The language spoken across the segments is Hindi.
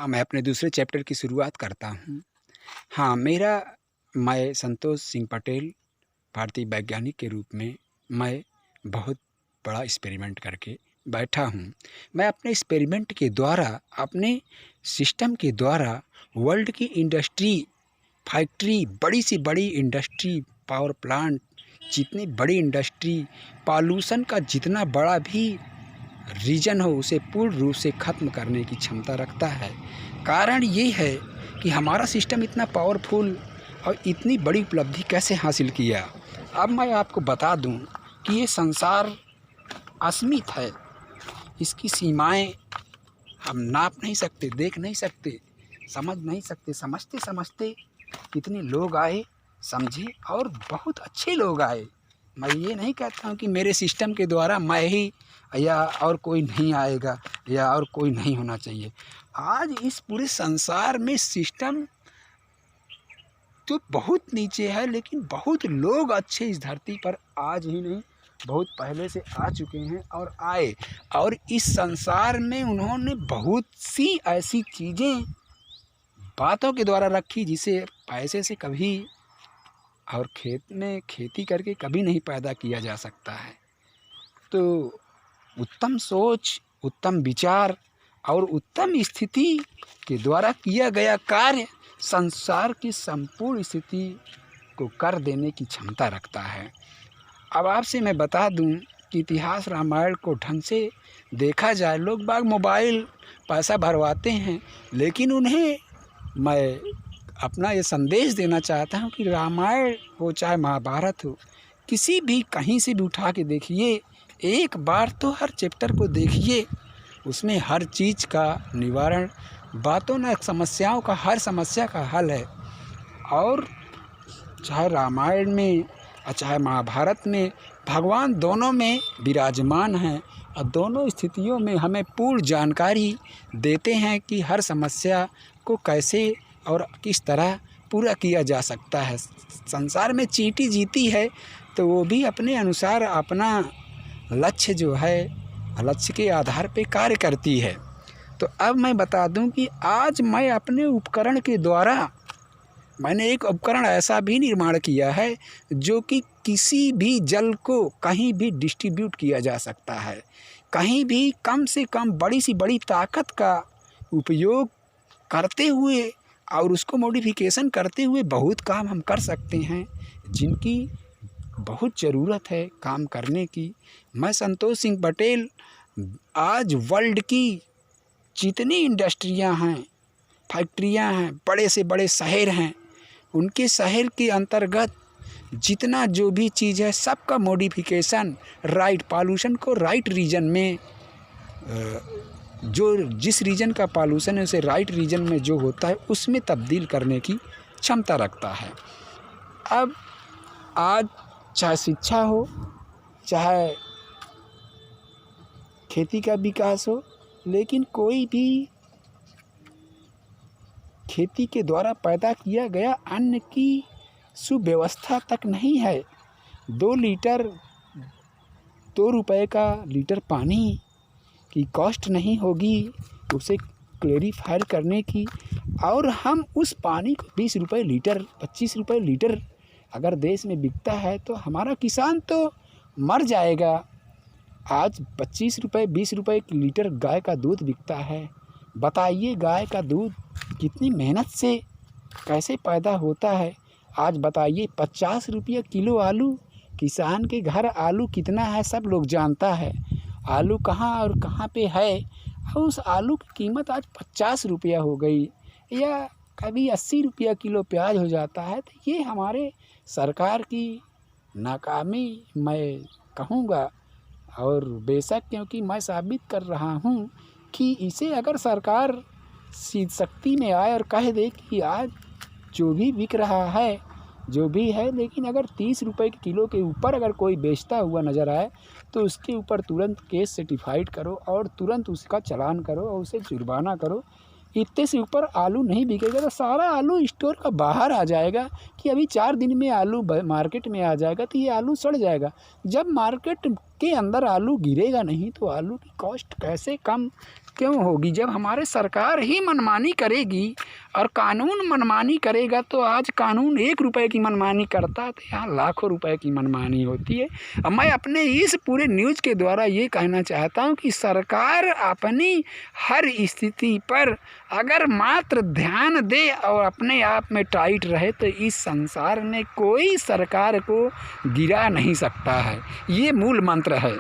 मैं अपने दूसरे चैप्टर की शुरुआत करता हूँ। मैं संतोष सिंह पटेल, भारतीय वैज्ञानिक के रूप में मैं बहुत बड़ा एक्सपेरिमेंट करके बैठा हूँ। मैं अपने एक्सपेरिमेंट के द्वारा, अपने सिस्टम के द्वारा वर्ल्ड की इंडस्ट्री, फैक्ट्री, बड़ी से बड़ी इंडस्ट्री, पावर प्लांट, जितनी बड़ी इंडस्ट्री, पॉल्यूशन का जितना बड़ा भी रीजन हो उसे पूर्ण रूप से ख़त्म करने की क्षमता रखता है। कारण ये है कि हमारा सिस्टम इतना पावरफुल और इतनी बड़ी उपलब्धि कैसे हासिल किया। अब मैं आपको बता दूं कि ये संसार असीमित है, इसकी सीमाएं हम नाप नहीं सकते, देख नहीं सकते, समझ नहीं सकते। समझते समझते कितने लोग आए, समझे और बहुत अच्छे लोग आए। मैं ये नहीं कहता हूँ कि मेरे सिस्टम के द्वारा मैं ही या और कोई नहीं आएगा या और कोई नहीं होना चाहिए। आज इस पूरे संसार में सिस्टम तो बहुत नीचे है, लेकिन बहुत लोग अच्छे इस धरती पर आज ही नहीं, बहुत पहले से आ चुके हैं और आए। और इस संसार में उन्होंने बहुत सी ऐसी चीज़ें बातों के द्वारा रखी जिसे पैसे से कभी और खेत में खेती करके कभी नहीं पैदा किया जा सकता है। तो उत्तम सोच, उत्तम विचार और उत्तम स्थिति के द्वारा किया गया कार्य संसार की संपूर्ण स्थिति को कर देने की क्षमता रखता है। अब आपसे मैं बता दूं कि इतिहास रामायण को ढंग से देखा जाए, लोग बाग मोबाइल पैसा भरवाते हैं, लेकिन उन्हें मैं अपना ये संदेश देना चाहता हूँ कि रामायण हो चाहे महाभारत हो, किसी भी कहीं से भी उठा के देखिए, एक बार तो हर चैप्टर को देखिए, उसमें हर चीज़ का निवारण, बातों न समस्याओं का, हर समस्या का हल है। और चाहे रामायण में और चाहे महाभारत में भगवान दोनों में विराजमान हैं और दोनों स्थितियों में हमें पूर्ण जानकारी देते हैं कि हर समस्या को कैसे और किस तरह पूरा किया जा सकता है। संसार में चींटी जीती है तो वो भी अपने अनुसार अपना लक्ष्य जो है, लक्ष्य के आधार पे कार्य करती है। तो अब मैं बता दूं कि आज मैं अपने उपकरण के द्वारा, मैंने एक उपकरण ऐसा भी निर्माण किया है जो कि किसी भी जल को कहीं भी डिस्ट्रीब्यूट किया जा सकता है। कहीं भी कम से कम बड़ी से बड़ी ताकत का उपयोग करते हुए और उसको मॉडिफिकेशन करते हुए बहुत काम हम कर सकते हैं जिनकी बहुत ज़रूरत है काम करने की। मैं संतोष सिंह पटेल आज वर्ल्ड की जितनी इंडस्ट्रियां हैं, फैक्ट्रियां हैं, बड़े से बड़े शहर हैं, उनके शहर के अंतर्गत जितना जो भी चीज़ है सबका मॉडिफिकेशन राइट, पॉल्यूशन को राइट रीजन में, जो जिस रीजन का पॉल्यूशन है उसे राइट रीजन में जो होता है उसमें तब्दील करने की क्षमता रखता है। अब आज चाहे शिक्षा हो, चाहे खेती का विकास हो, लेकिन कोई भी खेती के द्वारा पैदा किया गया अन्न की सुव्यवस्था तक नहीं है। 2 रुपए का लीटर पानी की कॉस्ट नहीं होगी उसे क्लेरिफायर करने की, और हम उस पानी को 20 रुपए लीटर, 25 रुपए लीटर अगर देश में बिकता है तो हमारा किसान तो मर जाएगा। आज 25 रुपए 20 रुपए लीटर गाय का दूध बिकता है। बताइए गाय का दूध कितनी मेहनत से कैसे पैदा होता है। आज बताइए 50 रुपये किलो आलू, किसान के घर आलू कितना है सब लोग जानता है। आलू कहाँ और कहाँ पे है, और उस आलू की कीमत आज 50 रुपया हो गई, या कभी 80 रुपया किलो प्याज हो जाता है। तो ये हमारे सरकार की नाकामी मैं कहूँगा, और बेशक क्योंकि मैं साबित कर रहा हूँ कि इसे अगर सरकार शक्ति में आए और कह दे कि आज जो भी बिक रहा है जो भी है, लेकिन अगर 30 रुपए के किलो के ऊपर अगर कोई बेचता हुआ नज़र आए तो उसके ऊपर तुरंत केस सर्टिफाइड करो और तुरंत उसका चालान करो और उसे जुर्माना करो। इतने से ऊपर आलू नहीं बिकेगा तो सारा आलू स्टोर का बाहर आ जाएगा कि अभी 4 दिन में आलू मार्केट में आ जाएगा तो ये आलू सड़ जाएगा। जब मार्केट के अंदर आलू गिरेगा नहीं तो आलू की कॉस्ट कैसे कम क्यों होगी? जब हमारे सरकार ही मनमानी करेगी और कानून मनमानी करेगा, तो आज कानून 1 रुपए की मनमानी करता है तो यहाँ लाखों रुपए की मनमानी होती है। अब मैं अपने इस पूरे न्यूज़ के द्वारा ये कहना चाहता हूँ कि सरकार अपनी हर स्थिति पर अगर मात्र ध्यान दे और अपने आप में टाइट रहे तो इस संसार में कोई सरकार को गिरा नहीं सकता है। ये मूल मंत्र है।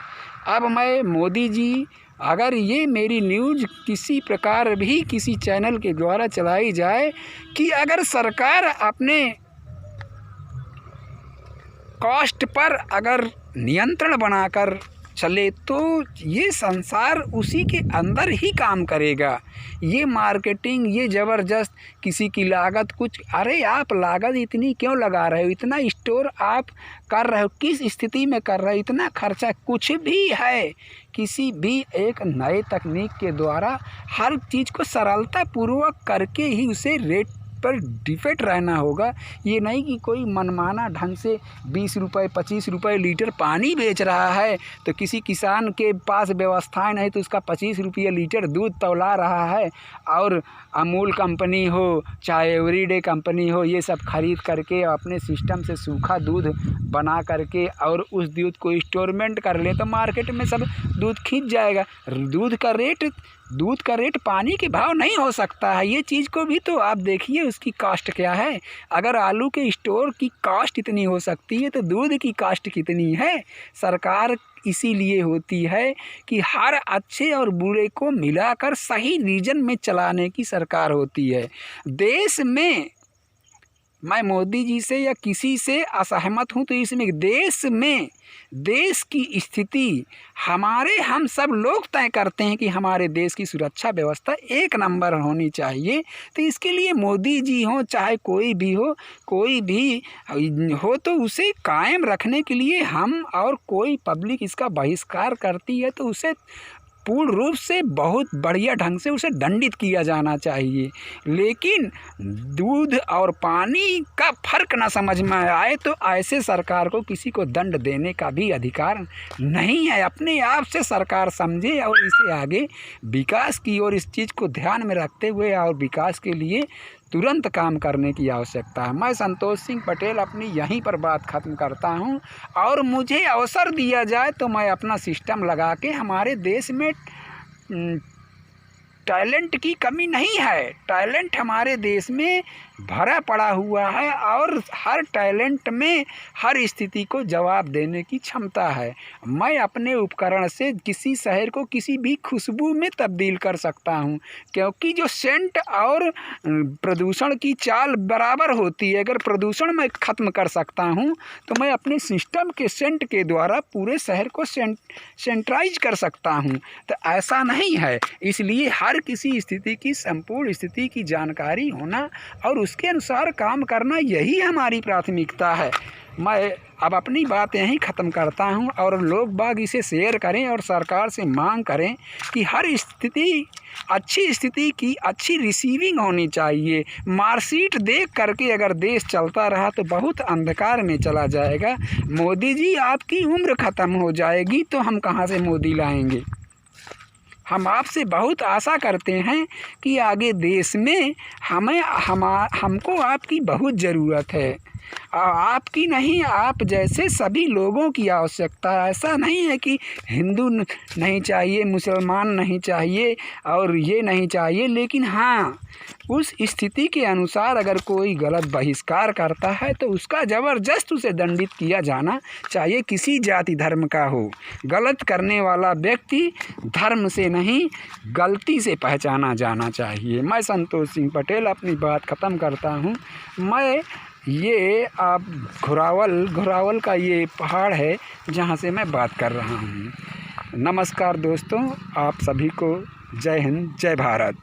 अब मैं मोदी जी, अगर ये मेरी न्यूज़ किसी प्रकार भी किसी चैनल के द्वारा चलाई जाए कि अगर सरकार अपने कॉस्ट पर अगर नियंत्रण बनाकर चले तो ये संसार उसी के अंदर ही काम करेगा। ये मार्केटिंग, ये ज़बरदस्त किसी की लागत कुछ, अरे आप लागत इतनी क्यों लगा रहे हो? इतना स्टोर आप कर रहे हो, किस स्थिति में कर रहे हो? इतना खर्चा कुछ भी है, किसी भी एक नए तकनीक के द्वारा हर चीज़ को सरलतापूर्वक करके ही उसे रेट पर डिफेक्ट रहना होगा। ये नहीं कि कोई मनमाना ढंग से 20 रुपये 25 रुपये लीटर पानी बेच रहा है तो किसी किसान के पास व्यवस्थाएं नहीं तो उसका 25 रुपये लीटर दूध तौला रहा है और अमूल कंपनी हो चाहे एवरीडे कंपनी हो, ये सब खरीद करके अपने सिस्टम से सूखा दूध बना करके और उस दूध को स्टोरमेंट कर ले तो मार्केट में सब दूध खींच जाएगा। दूध का रेट पानी के भाव नहीं हो सकता है। ये चीज़ को भी तो आप देखिए, उसकी कॉस्ट क्या है। अगर आलू के स्टोर की कॉस्ट इतनी हो सकती है तो दूध की कॉस्ट कितनी है? सरकार इसीलिए होती है कि हर अच्छे और बुरे को मिलाकर सही रीजन में चलाने की सरकार होती है। देश में मैं मोदी जी से या किसी से असहमत हूँ तो इसमें देश की स्थिति हम सब लोग तय करते हैं कि हमारे देश की सुरक्षा व्यवस्था 1 नंबर होनी चाहिए। तो इसके लिए मोदी जी हों चाहे कोई भी हो तो उसे कायम रखने के लिए हम और कोई पब्लिक इसका बहिष्कार करती है तो उसे पूर्ण रूप से बहुत बढ़िया ढंग से उसे दंडित किया जाना चाहिए। लेकिन दूध और पानी का फर्क ना समझ में आए तो ऐसे सरकार को किसी को दंड देने का भी अधिकार नहीं है। अपने आप से सरकार समझे और इसे आगे विकास की ओर इस चीज़ को ध्यान में रखते हुए और विकास के लिए तुरंत काम करने की आवश्यकता है। मैं संतोष सिंह पटेल अपनी यहीं पर बात ख़त्म करता हूं और मुझे अवसर दिया जाए तो मैं अपना सिस्टम लगा के हमारे देश में टैलेंट की कमी नहीं है। टैलेंट हमारे देश में भरा पड़ा हुआ है और हर टैलेंट में हर स्थिति को जवाब देने की क्षमता है। मैं अपने उपकरण से किसी शहर को किसी भी खुशबू में तब्दील कर सकता हूं, क्योंकि जो सेंट और प्रदूषण की चाल बराबर होती है। अगर प्रदूषण मैं ख़त्म कर सकता हूं तो मैं अपने सिस्टम के सेंट के द्वारा पूरे शहर को सेंट्राइज कर सकता हूं। तो ऐसा नहीं है, इसलिए हर किसी स्थिति की संपूर्ण स्थिति की जानकारी होना और उसके अनुसार काम करना, यही हमारी प्राथमिकता है। मैं अब अपनी बात यहीं ख़त्म करता हूं और लोग बाग इसे शेयर करें और सरकार से मांग करें कि हर स्थिति अच्छी स्थिति की अच्छी रिसीविंग होनी चाहिए। मार्कशीट देख करके अगर देश चलता रहा तो बहुत अंधकार में चला जाएगा। मोदी जी, आपकी उम्र ख़त्म हो जाएगी तो हम कहाँ से मोदी लाएंगे? हम आपसे बहुत आशा करते हैं कि आगे देश में हमको आपकी बहुत ज़रूरत है। आपकी नहीं, आप जैसे सभी लोगों की आवश्यकता है। ऐसा नहीं है कि हिंदू नहीं चाहिए, मुसलमान नहीं चाहिए और ये नहीं चाहिए, लेकिन हाँ, उस स्थिति के अनुसार अगर कोई गलत बहिष्कार करता है तो उसका ज़बरदस्त उसे दंडित किया जाना चाहिए, किसी जाति धर्म का हो। गलत करने वाला व्यक्ति धर्म से नहीं, गलती से पहचाना जाना चाहिए। मैं संतोष सिंह पटेल अपनी बात ख़त्म करता हूँ। मैं ये आप घोरावल का ये पहाड़ है जहाँ से मैं बात कर रहा हूँ। नमस्कार दोस्तों, आप सभी को जय हिंद, जय भारत।